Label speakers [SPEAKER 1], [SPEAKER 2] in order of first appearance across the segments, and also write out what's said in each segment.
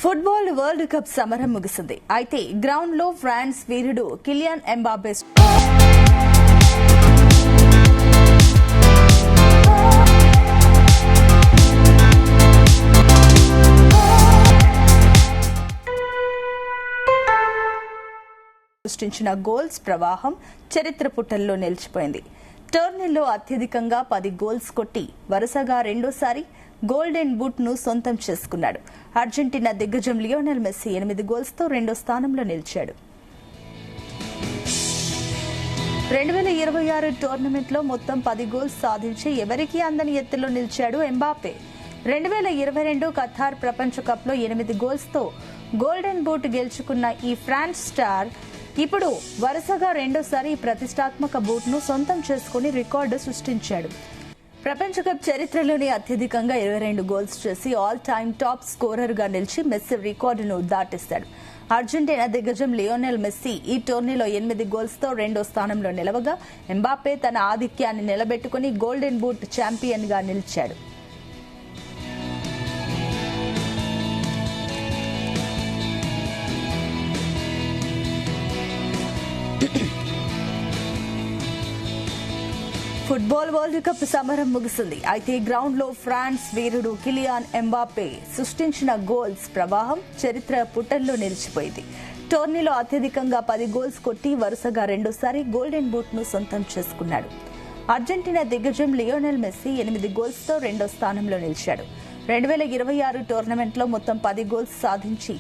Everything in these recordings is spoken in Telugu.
[SPEAKER 1] ఫుట్బాల్ వరల్డ్ కప్ సమరం ముగిసింది. అయితే గ్రౌండ్ లో ఫ్రాన్స్ వీరుడు కిలియన్ ఎంబాపే సృష్టించిన గోల్స్ ప్రవాహం చరిత్ర పుటల్లో నిలిచిపోయింది. టోర్నీలో అత్యధికంగా 10 గోల్స్ కొట్టి వరుసగా రెండోసారి గోల్డెన్ బూట్ ను సొంతం చేసుకున్నాడు. అర్జెంటీనా దిగ్గజం లియోనెల్ మెస్సీ 8 గోల్స్తో రెండో స్థానంలో నిలిచాడు. 2026 టోర్నమెంట్లో మొత్తం 10 గోల్స్ సాధించి ఎవరికీ అందని ఎత్తులో నిలిచాడు ఎంబాపే. 2022 ఖతార్ ప్రపంచ కప్ లో 8 గోల్స్తో గోల్డెన్ బూట్ గెలుచుకున్న ఈ ఫ్రాన్స్ స్టార్ ఇప్పుడు వరుసగా రెండోసారి ఈ ప్రతిష్టాత్మక బూట్ ను సొంతం చేసుకుని రికార్డు సృష్టించాడు. ప్రపంచ కప్ చరిత్రలోని అత్యధికంగా 22 గోల్స్ చేసి ఆల్ టైమ్ టాప్ స్కోరర్ గా నిలిచి మెస్సీ రికార్డును దాటిస్తాడు. అర్జెంటీనా దిగ్గజం లియోనెల్ మెస్సీ ఈ టోర్నీలో 8 గోల్స్తో రెండో స్థానంలో నిలవగా ఎంబాపే తన ఆధిక్యాన్ని నిలబెట్టుకుని గోల్డెన్ బూట్ ఛాంపియన్ గా నిలిచాడు. ఫుట్బాల్ వరల్డ్ కప్ సమరం ముగిసింది. అయితే గ్రౌండ్ లో ఫ్రాన్స్ వీరుడు కిలియాన్ ఎంబాపే సృష్టించిన గోల్స్ ప్రవాహం చరిత్ర పుటల్లో నిలిచిపోయింది. టోర్నీలో అత్యధికంగా 10 గోల్స్ కొట్టి వరుసగా రెండోసారి గోల్డెన్ బూట్ ను సొంతం చేసుకున్నాడు. అర్జెంటీనా దిగ్గజం లియోనెల్ మెస్సీ 8 గోల్స్తో రెండో స్థానంలో నిలిచాడు. 2026 టోర్నమెంట్లో మొత్తం 10 గోల్స్ సాధించి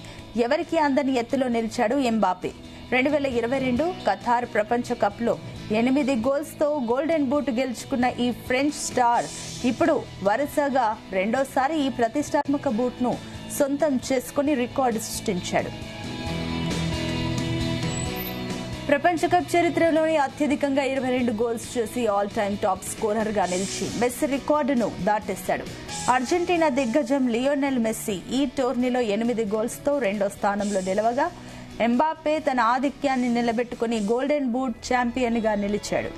[SPEAKER 1] ఎవరికీ అందని ఎత్తులో నిలిచాడు ఎంబాపే. 2022 ఖతార్ ప్రపంచ కప్ లో 8 గోల్స్తో గోల్డెన్ బూట్ గెలుచుకున్న ఈ ఫ్రెంచ్ స్టార్ ఇప్పుడు వరుసగా రెండోసారి ఈ ప్రతిష్టాత్మక బూట్ ను సొంతం చేసుకుని రికార్డు సృష్టించాడు. ప్రపంచ కప్ చరిత్రలోని అత్యధికంగా 22 గోల్స్ చేసి ఆల్ టైమ్ టాప్ స్కోరర్ గా నిలిచి మెస్సీ రికార్డును దాటేశాడు. అర్జెంటీనా దిగ్గజం లియోనెల్ మెస్సీ ఈ టోర్నీలో 8 గోల్స్తో రెండో స్థానంలో నిలవగా ఎంబాపే తన ఆధిక్యాన్ని నిలబెట్టుకుని గోల్డెన్ బూట్ ఛాంపియన్ గా నిలిచాడు.